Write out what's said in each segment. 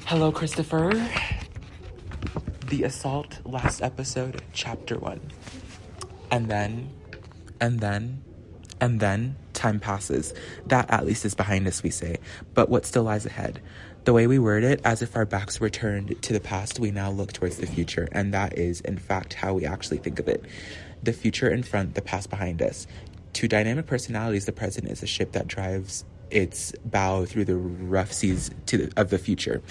Hello, Christopher. The Assault, last episode, chapter 1. And then, time passes. That at least is behind us, we say. But what still lies ahead? The way we word it, as if our backs were turned to the past, we now look towards the future. And that is, in fact, how we actually think of it. The future in front, the past behind us. To dynamic personalities, the present is a ship that drives its bow through the rough seas of the future.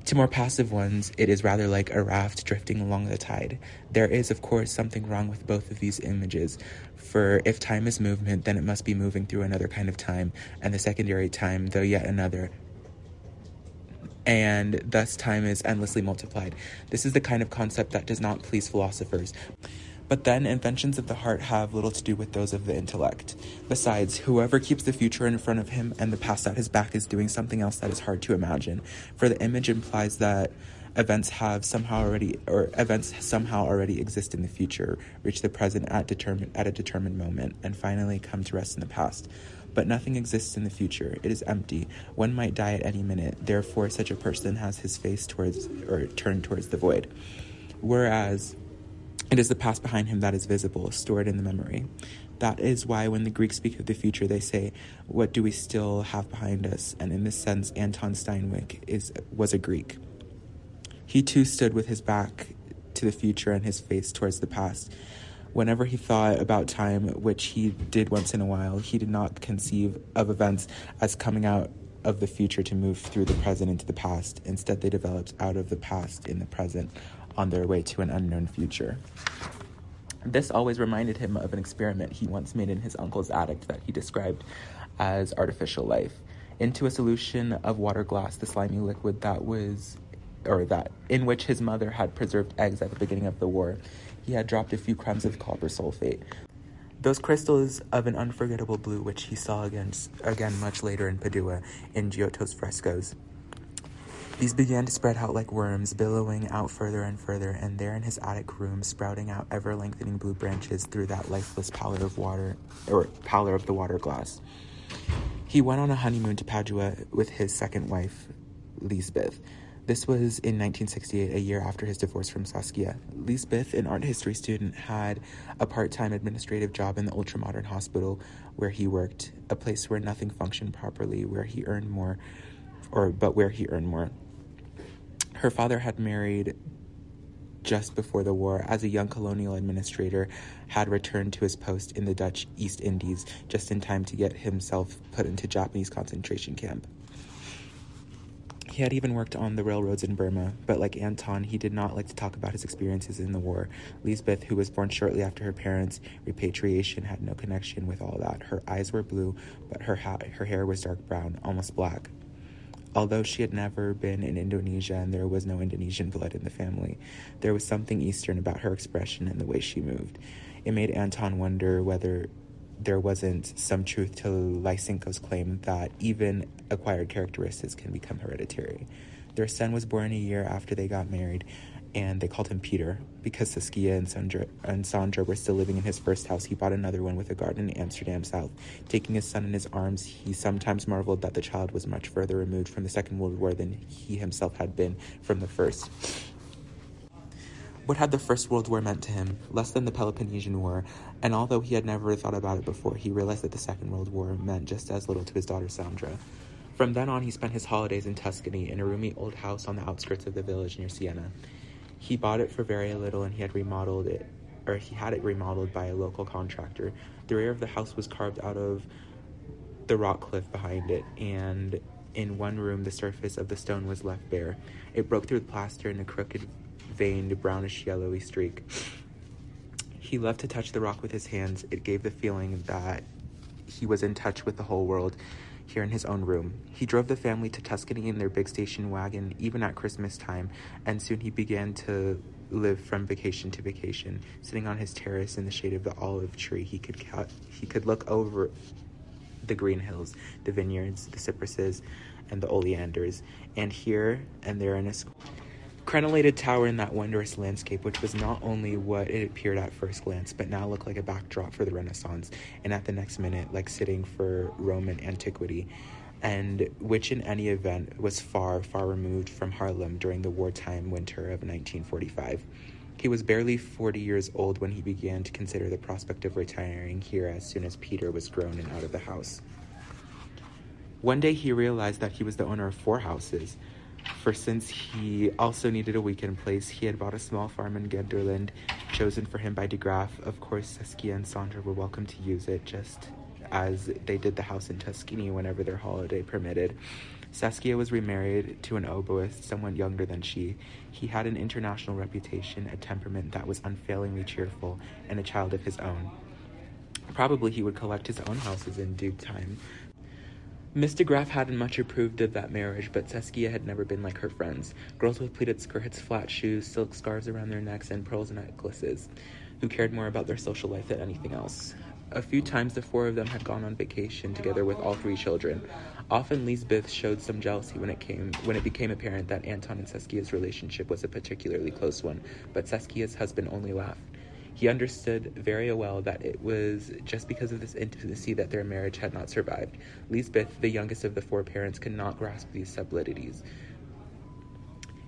To more passive ones, it is rather like a raft drifting along the tide. There is, of course, something wrong with both of these images, for if time is movement, then it must be moving through another kind of time, and the secondary time, though yet another, and thus time is endlessly multiplied. This is the kind of concept that does not please philosophers. But then, inventions of the heart have little to do with those of the intellect. Besides, whoever keeps the future in front of him and the past at his back is doing something else that is hard to imagine. For the image implies that events somehow already exist in the future, reach the present at a determined moment, and finally come to rest in the past. But nothing exists in the future. It is empty. One might die at any minute. Therefore, such a person has his face turned towards the void. Whereas it is the past behind him that is visible, stored in the memory. That is why when the Greeks speak of the future, they say, what do we still have behind us? And in this sense, Anton Steinwick was a Greek. He too stood with his back to the future and his face towards the past. Whenever he thought about time, which he did once in a while, he did not conceive of events as coming out of the future to move through the present into the past. Instead, they developed out of the past in the present, on their way to an unknown future. This always reminded him of an experiment he once made in his uncle's attic that he described as artificial life. Into a solution of water glass, the slimy liquid in which his mother had preserved eggs at the beginning of the war, he had dropped a few crumbs of copper sulfate. Those crystals of an unforgettable blue which he saw again much later in Padua in Giotto's frescoes. These began to spread out like worms, billowing out further and further, and there in his attic room, sprouting out ever-lengthening blue branches through that lifeless pallor of the water glass. He went on a honeymoon to Padua with his second wife, Lisbeth. This was in 1968, a year after his divorce from Saskia. Lisbeth, an art history student, had a part-time administrative job in the ultramodern hospital where he worked, a place where nothing functioned properly, where he earned more. Her father had married just before the war, as a young colonial administrator had returned to his post in the Dutch East Indies just in time to get himself put into Japanese concentration camp. He had even worked on the railroads in Burma, but like Anton, he did not like to talk about his experiences in the war. Lisbeth, who was born shortly after her parents' repatriation, had no connection with all that. Her eyes were blue, but her hair was dark brown, almost black. Although she had never been in Indonesia and there was no Indonesian blood in the family, there was something Eastern about her expression and the way she moved. It made Anton wonder whether there wasn't some truth to Lysenko's claim that even acquired characteristics can become hereditary. Their son was born a year after they got married, and they called him Peter. Because Saskia and Sandra were still living in his first house, he bought another one with a garden in Amsterdam South. Taking his son in his arms, he sometimes marveled that the child was much further removed from the Second World War than he himself had been from the First. What had the First World War meant to him? Less than the Peloponnesian War, and although he had never thought about it before, he realized that the Second World War meant just as little to his daughter Sandra. From then on, he spent his holidays in Tuscany, in a roomy old house on the outskirts of the village near Siena. He bought it for very little, and he had it remodeled by a local contractor. The rear of the house was carved out of the rock cliff behind it, and in one room the surface of the stone was left bare. It broke through the plaster in a crooked, veined, brownish-yellowy streak. He loved to touch the rock with his hands. It gave the feeling that he was in touch with the whole world, here in his own room. He drove the family to Tuscany in their big station wagon, even at Christmas time, and soon he began to live from vacation to vacation. Sitting on his terrace in the shade of the olive tree, he could look over the green hills, the vineyards, the cypresses, and the oleanders, and here and there in a crenellated tower in that wondrous landscape, which was not only what it appeared at first glance, but now looked like a backdrop for the Renaissance, and at the next minute, like sitting for Roman antiquity. and which in any event was far, far removed from Harlem during the wartime winter of 1945. He was barely 40 years old when he began to consider the prospect of retiring here as soon as Peter was grown and out of the house. One day he realized that he was the owner of 4 houses, for since he also needed a weekend place, he had bought a small farm in Genderland, chosen for him by de Graaf. Of course, Saskia and Sandra were welcome to use it, just as they did the house in Tuscany whenever their holiday permitted. Saskia was remarried to an oboist, somewhat younger than she. He had an international reputation, a temperament that was unfailingly cheerful, and a child of his own. Probably he would collect his own houses in due time. Miss de Graaf hadn't much approved of that marriage, but Saskia had never been like her friends. Girls with pleated skirts, flat shoes, silk scarves around their necks, and pearls necklaces, who cared more about their social life than anything else. A few times the 4 of them had gone on vacation together with all 3 children. Often Lisbeth showed some jealousy when it became apparent that Anton and Saskia's relationship was a particularly close one, but Saskia's husband only laughed. He understood very well that it was just because of this intimacy that their marriage had not survived. Lisbeth, the youngest of the 4 parents, could not grasp these subtleties.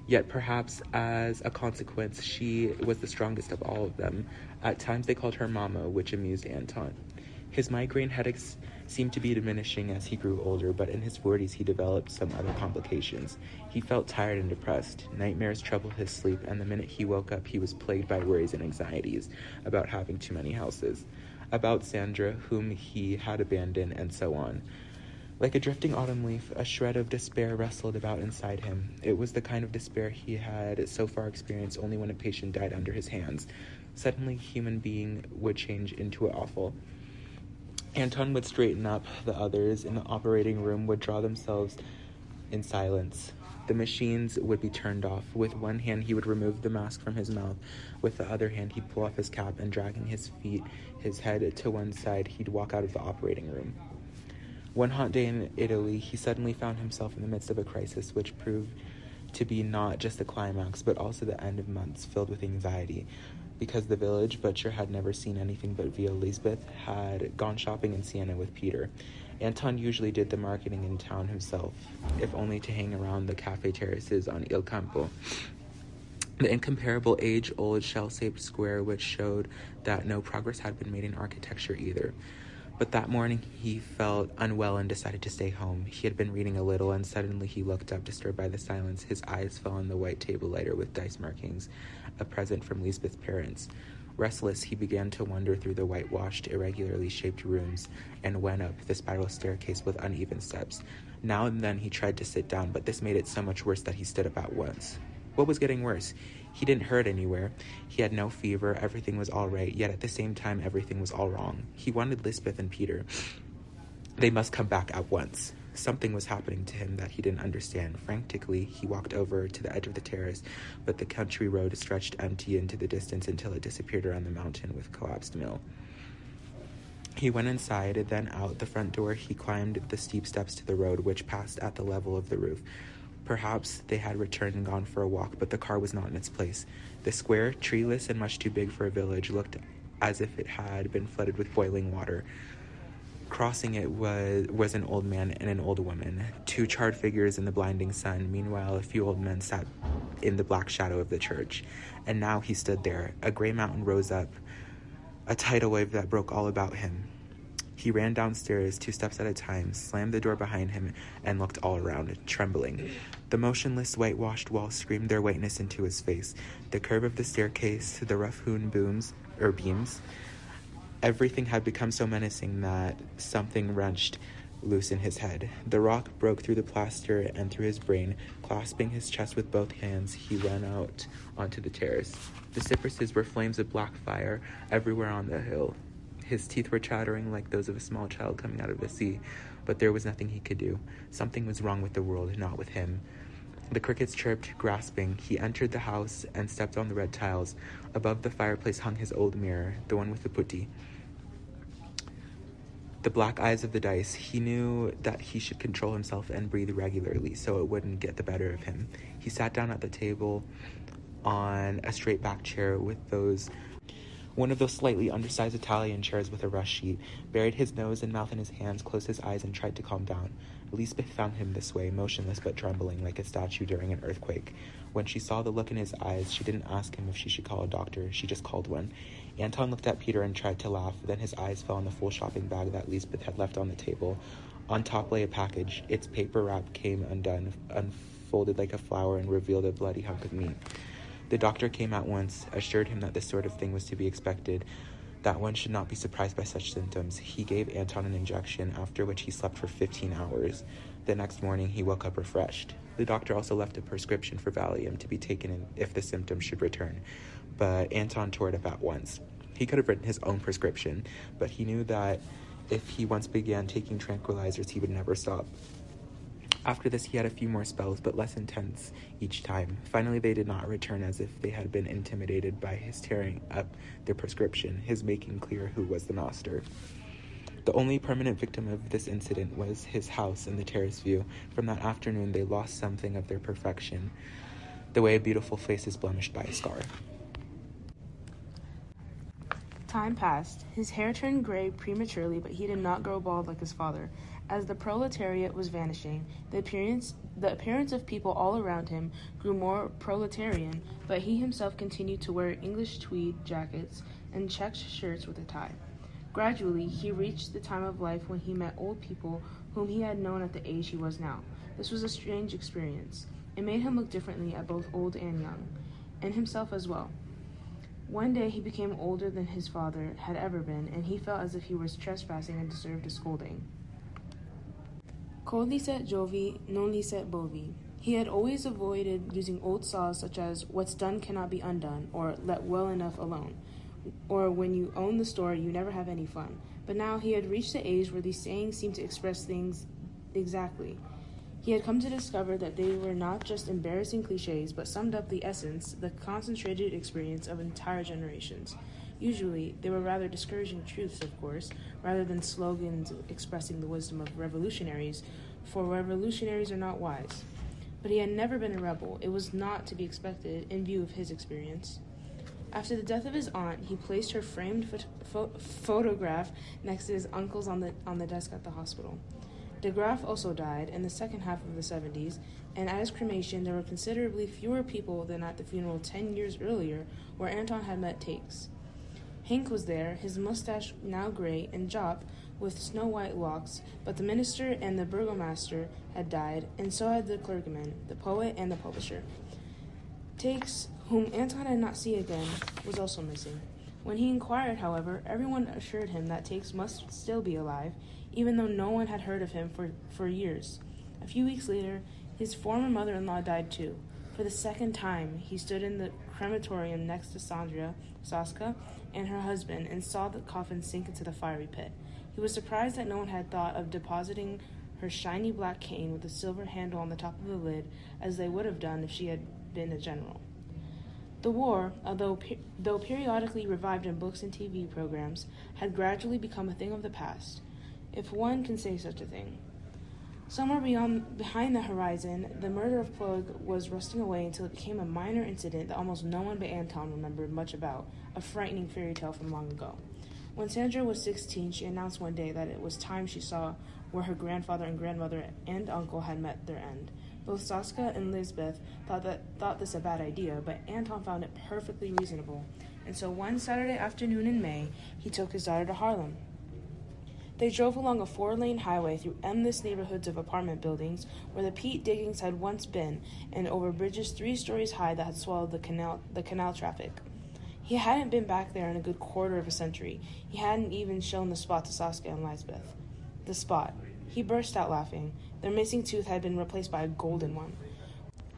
Yet perhaps as a consequence, she was the strongest of all of them. At times they called her Mama, which amused Anton. His migraine headaches seemed to be diminishing as he grew older, but in his 40s he developed some other complications. He felt tired and depressed. Nightmares troubled his sleep, and the minute he woke up he was plagued by worries and anxieties about having too many houses, about Sandra, whom he had abandoned, and so on. Like a drifting autumn leaf, a shred of despair wrestled about inside him. It was the kind of despair he had so far experienced only when a patient died under his hands. Suddenly, human being would change into an awful. Anton would straighten up. The others in the operating room would draw themselves in silence. The machines would be turned off. With one hand, he would remove the mask from his mouth. With the other hand, he'd pull off his cap, and dragging his head to one side, he'd walk out of the operating room. One hot day in Italy, he suddenly found himself in the midst of a crisis which proved to be not just the climax, but also the end of months filled with anxiety. Because the village butcher had never seen anything but Via Lisbeth, had gone shopping in Siena with Peter. Anton usually did the marketing in town himself, if only to hang around the cafe terraces on Il Campo. The incomparable age-old shell-shaped square which showed that no progress had been made in architecture either. But that morning he felt unwell and decided to stay home. He had been reading a little, and suddenly he looked up, disturbed by the silence. His eyes fell on the white table lighter with dice markings, a present from Lisbeth's parents. Restless, he began to wander through the whitewashed, irregularly shaped rooms, and went up the spiral staircase with uneven steps. Now and then he tried to sit down, but this made it so much worse that he stood up at once. What was getting worse? He didn't hurt anywhere. He had no fever. Everything was all right, yet at the same time, everything was all wrong. He wanted Lisbeth and Peter. They must come back at once. Something was happening to him that he didn't understand. Frantically, he walked over to the edge of the terrace, but the country road stretched empty into the distance until it disappeared around the mountain with a collapsed mill. He went inside, then out the front door. He climbed the steep steps to the road, which passed at the level of the roof. Perhaps they had returned and gone for a walk, but the car was not in its place. The square, treeless and much too big for a village, looked as if it had been flooded with boiling water. Crossing it was an old man and an old woman, 2 charred figures in the blinding sun. Meanwhile, a few old men sat in the black shadow of the church. And now he stood there. A gray mountain rose up, a tidal wave that broke all about him. He ran downstairs 2 steps at a time, slammed the door behind him, and looked all around, trembling. The motionless, whitewashed walls screamed their whiteness into his face. The curve of the staircase, the rough-hewn beams, everything had become so menacing that something wrenched loose in his head. The rock broke through the plaster and through his brain. Clasping his chest with both hands, he ran out onto the terrace. The cypresses were flames of black fire everywhere on the hill. His teeth were chattering like those of a small child coming out of the sea, but there was nothing he could do. Something was wrong with the world, not with him. The crickets chirped, grasping. He entered the house and stepped on the red tiles. Above the fireplace hung his old mirror, the one with the putti. The black eyes of the dice. He knew that he should control himself and breathe regularly so it wouldn't get the better of him. He sat down at the table on a straight-back chair with one of those slightly undersized Italian chairs with a rush sheet, buried his nose and mouth in his hands, closed his eyes, and tried to calm down. Lisbeth found him this way, motionless but trembling like a statue during an earthquake. When she saw the look in his eyes, she didn't ask him if she should call a doctor. She just called one. Anton looked at Peter and tried to laugh. Then his eyes fell on the full shopping bag that Lisbeth had left on the table. On top lay a package. Its paper wrap came undone, unfolded like a flower, and revealed a bloody hunk of meat. The doctor came at once, assured him that this sort of thing was to be expected, that one should not be surprised by such symptoms. He gave Anton an injection, after which he slept for 15 hours. The next morning, he woke up refreshed. The doctor also left a prescription for Valium to be taken if the symptoms should return, but Anton tore it up at once. He could have written his own prescription, but he knew that if he once began taking tranquilizers, he would never stop. After this, he had a few more spells, but less intense each time. Finally, they did not return, as if they had been intimidated by his tearing up their prescription, his making clear who was the master. The only permanent victim of this incident was his house in the terrace view. From that afternoon, they lost something of their perfection, the way a beautiful face is blemished by a scar. Time passed. His hair turned gray prematurely, but he did not grow bald like his father. As the proletariat was vanishing, the appearance of people all around him grew more proletarian, but he himself continued to wear English tweed jackets and checked shirts with a tie. Gradually, he reached the time of life when he met old people whom he had known at the age he was now. This was a strange experience. It made him look differently at both old and young, and himself as well. One day he became older than his father had ever been, and he felt as if he was trespassing and deserved a scolding. Quod licet Jovi, non licet bovi. He had always avoided using old saws such as, "What's done cannot be undone," or "Let well enough alone," or "When you own the store, you never have any fun." But now he had reached the age where these sayings seemed to express things exactly. He had come to discover that they were not just embarrassing cliches, but summed up the essence, the concentrated experience of entire generations. Usually, they were rather discouraging truths, of course, rather than slogans expressing the wisdom of revolutionaries, for revolutionaries are not wise. But he had never been a rebel. It was not to be expected in view of his experience. After the death of his aunt, he placed her framed photograph next to his uncle's on the desk at the hospital. De Graaf also died in the second half of the 70s, and at his cremation there were considerably fewer people than at the funeral 10 years earlier, where Anton had met Takes. Henk was there, his mustache now gray, and Jop with snow-white locks, but the minister and the burgomaster had died, and so had the clergyman, the poet, and the publisher. Takes, whom Anton had not seen again, was also missing. When he inquired, however, everyone assured him that Takes must still be alive, even though no one had heard of him for years. A few weeks later, his former mother-in-law died too. For the second time, he stood in the crematorium next to Saska, and her husband, and saw the coffin sink into the fiery pit. He was surprised that no one had thought of depositing her shiny black cane with a silver handle on the top of the lid, as they would have done if she had been a general. The war, though periodically revived in books and TV programs, had gradually become a thing of the past, if one can say such a thing. Somewhere behind the horizon, the murder of Plug was rusting away until it became a minor incident that almost no one but Anton remembered much about, a frightening fairy tale from long ago. When Sandra was 16, she announced one day that it was time she saw where her grandfather and grandmother and uncle had met their end. Both Saska and Lisbeth thought this a bad idea, but Anton found it perfectly reasonable, and so one Saturday afternoon in May, he took his daughter to Haarlem. They drove along a 4-lane highway through endless neighborhoods of apartment buildings where the peat diggings had once been, and over bridges 3 stories high that had swallowed the canal traffic. He hadn't been back there in a good quarter of a century. He hadn't even shown the spot to Saska and Lisbeth. The spot. He burst out laughing. Their missing tooth had been replaced by a golden one.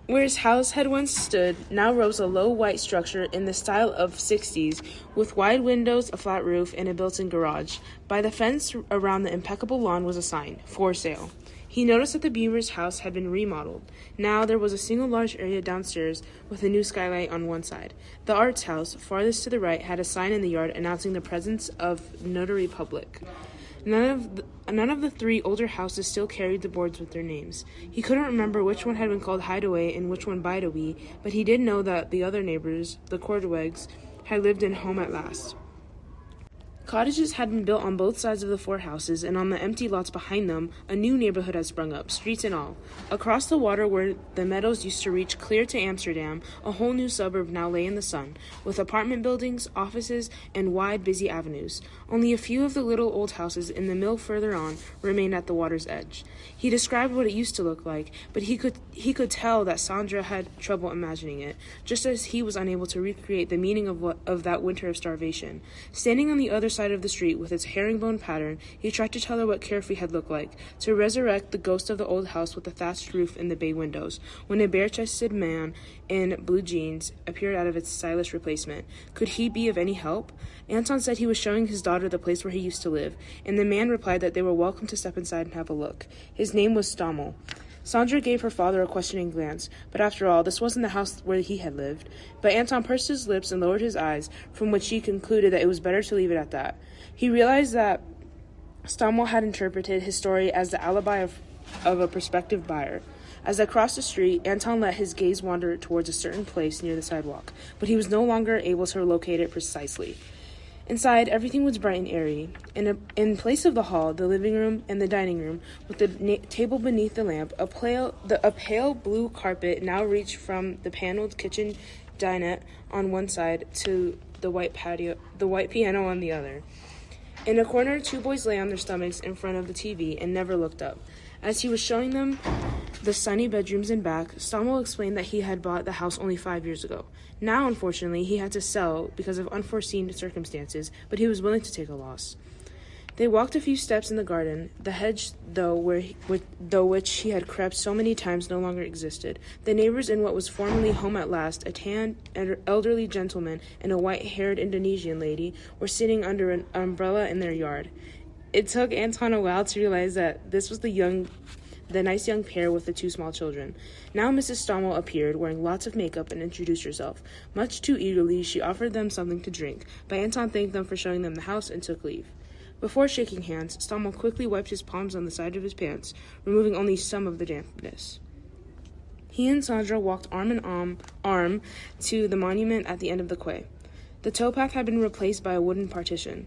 Where his house had once stood, now rose a low white structure in the style of 60s, with wide windows, a flat roof, and a built-in garage. By the fence around the impeccable lawn was a sign, "For sale." He noticed that the Beavers' house had been remodeled. Now there was a single large area downstairs with a new skylight on one side. The Arts House, farthest to the right, had a sign in the yard announcing the presence of notary public. None of the 3 older houses still carried the boards with their names. He couldn't remember which one had been called Hideaway and which one Bideaway, but he did know that the other neighbors, the Cordewegs, had lived in home at last. Cottages had been built on both sides of the four houses, and on the empty lots behind them, a new neighborhood had sprung up, streets and all. Across the water where the meadows used to reach clear to Amsterdam, a whole new suburb now lay in the sun, with apartment buildings, offices, and wide, busy avenues. Only a few of the little old houses in the mill further on remained at the water's edge. He described what it used to look like, but he could tell that Sandra had trouble imagining it, just as he was unable to recreate the meaning of that winter of starvation. Standing on the other side of the street with its herringbone pattern, he tried to tell her what Carefree had looked like, to resurrect the ghost of the old house with the thatched roof and the bay windows, when a bare-chested man in blue jeans appeared out of its stylish replacement. Could he be of any help? Anton said he was showing his daughter the place where he used to live, and the man replied that they were welcome to step inside and have a look. His name was Stommel. Sandra gave her father a questioning glance, but after all, this wasn't the house where he had lived. But Anton pursed his lips and lowered his eyes, from which he concluded that it was better to leave it at that. He realized that Stommel had interpreted his story as the alibi of a prospective buyer. As they crossed the street, Anton let his gaze wander towards a certain place near the sidewalk, but he was no longer able to locate it precisely. Inside, everything was bright and airy. In place of the hall, the living room, and the dining room, with the table beneath the lamp, a pale blue carpet now reached from the paneled kitchen dinette on one side to the white piano on the other. In a corner, two boys lay on their stomachs in front of the TV and never looked up. As he was showing them the sunny bedrooms and back, Stommel explained that he had bought the house only 5 years ago. Now, unfortunately, he had to sell because of unforeseen circumstances, but he was willing to take a loss. They walked a few steps in the garden. The hedge, though which he had crept so many times, no longer existed. The neighbors in what was formerly Home at Last, a tan, elderly gentleman and a white-haired Indonesian lady, were sitting under an umbrella in their yard. It took Anton a while to realize that this was the nice young pair with the two small children. Now Mrs. Stommel appeared, wearing lots of makeup, and introduced herself. Much too eagerly, she offered them something to drink, but Anton thanked them for showing them the house and took leave. Before shaking hands, Stommel quickly wiped his palms on the side of his pants, removing only some of the dampness. He and Sandra walked arm in arm to the monument at the end of the quay. The towpath had been replaced by a wooden partition.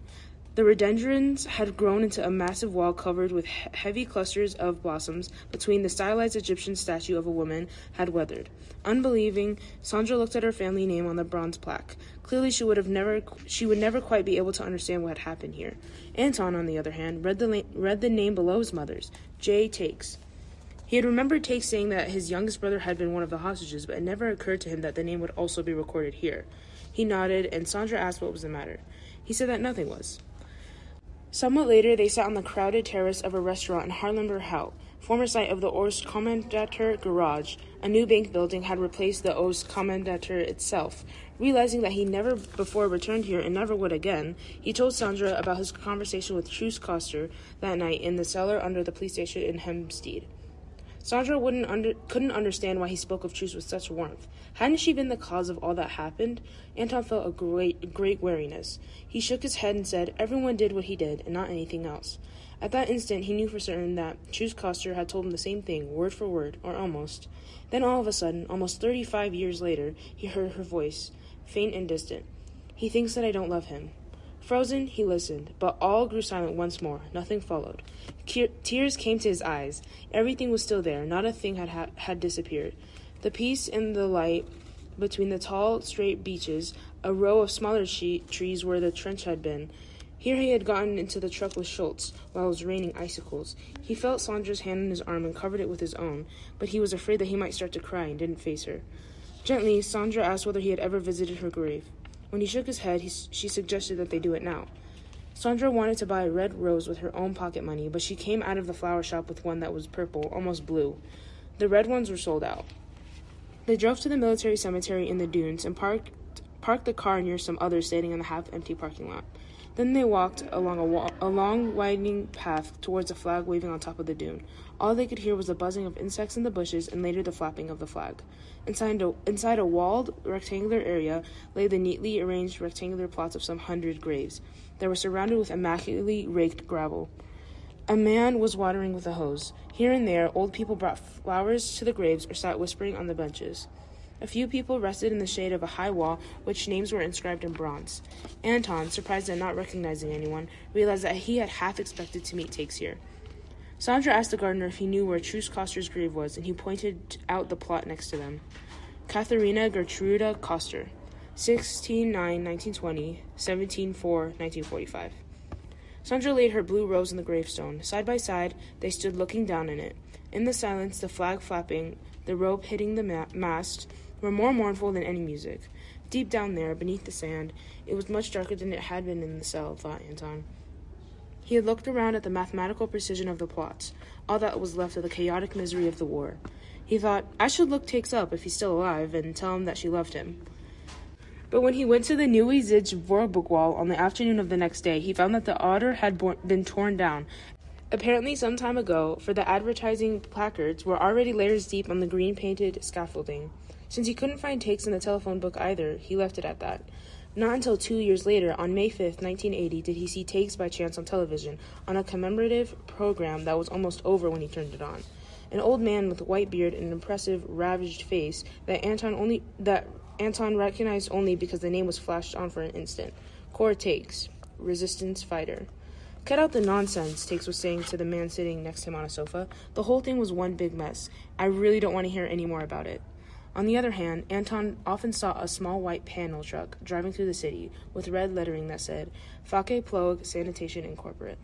The rhododendrons had grown into a massive wall covered with heavy clusters of blossoms between the stylized Egyptian statue of a woman had weathered. Unbelieving, Sandra looked at her family name on the bronze plaque. Clearly she would never quite be able to understand what had happened here. Anton, on the other hand, read the name below his mother's, J. Takes. He had remembered Takes saying that his youngest brother had been one of the hostages, but it never occurred to him that the name would also be recorded here. He nodded, and Sandra asked what was the matter. He said that nothing was. Somewhat later, they sat on the crowded terrace of a restaurant in Haarlemmerhout, former site of the Oostkommandator Garage. A new bank building had replaced the Oostkommandator itself. Realizing that he never before returned here and never would again, he told Sandra about his conversation with Truus Koster that night in the cellar under the police station in Hempstead. Sandra couldn't understand why he spoke of Truus with such warmth. Hadn't she been the cause of all that happened? Anton felt a great weariness. He shook his head and said, everyone did what he did, and not anything else. At that instant, he knew for certain that Truus Koster had told him the same thing, word for word, or almost. Then all of a sudden, almost 35 years later, he heard her voice, faint and distant. He thinks that I don't love him. Frozen, he listened, but all grew silent once more. Nothing followed. Tears came to his eyes. Everything was still there. Not a thing had disappeared. The peace and the light between the tall, straight beeches, a row of smaller trees where the trench had been. Here he had gotten into the truck with Schultz, while it was raining icicles. He felt Sandra's hand on his arm and covered it with his own, but he was afraid that he might start to cry and didn't face her. Gently, Sandra asked whether he had ever visited her grave. When he shook his head, she suggested that they do it now. Sandra wanted to buy a red rose with her own pocket money, but she came out of the flower shop with one that was purple, almost blue. The red ones were sold out. They drove to the military cemetery in the dunes and parked the car near some others standing in the half-empty parking lot. Then they walked along a long, widening path towards a flag waving on top of the dune. All they could hear was the buzzing of insects in the bushes and later the flapping of the flag. Inside a walled, rectangular area lay the neatly arranged rectangular plots of some 100 graves that were surrounded with immaculately raked gravel. A man was watering with a hose. Here and there, old people brought flowers to the graves or sat whispering on the benches. A few people rested in the shade of a high wall, which names were inscribed in bronze. Anton, surprised at not recognizing anyone, realized that he had half expected to meet Takes here. Sandra asked the gardener if he knew where Truce Coster's grave was, and he pointed out the plot next to them. Katharina Gertruda Coster, 16-9-1920, 17-4-1945. Sandra laid her blue rose on the gravestone. Side by side, they stood looking down in it. In the silence, the flag flapping, the rope hitting the mast, were more mournful than any music. Deep down there, beneath the sand, it was much darker than it had been in the cell, thought Anton. He had looked around at the mathematical precision of the plots, all that was left of the chaotic misery of the war. He thought, I should look Takes up if he's still alive and tell him that she loved him. But when he went to the Nieuwe Zich Voorburgwal on the afternoon of the next day, he found that the order had been torn down, apparently some time ago, for the advertising placards were already layers deep on the green-painted scaffolding. Since he couldn't find Takes in the telephone book either, he left it at that. Not until 2 years later, on May 5th, 1980, did he see Takes by chance on television, on a commemorative program that was almost over when he turned it on. An old man with a white beard and an impressive, ravaged face that Anton recognized only because the name was flashed on for an instant. Cora Takes, resistance fighter. Cut out the nonsense, Takes was saying to the man sitting next to him on a sofa. The whole thing was one big mess. I really don't want to hear any more about it. On the other hand, Anton often saw a small white panel truck driving through the city with red lettering that said, Fake Plog Sanitation Incorporate.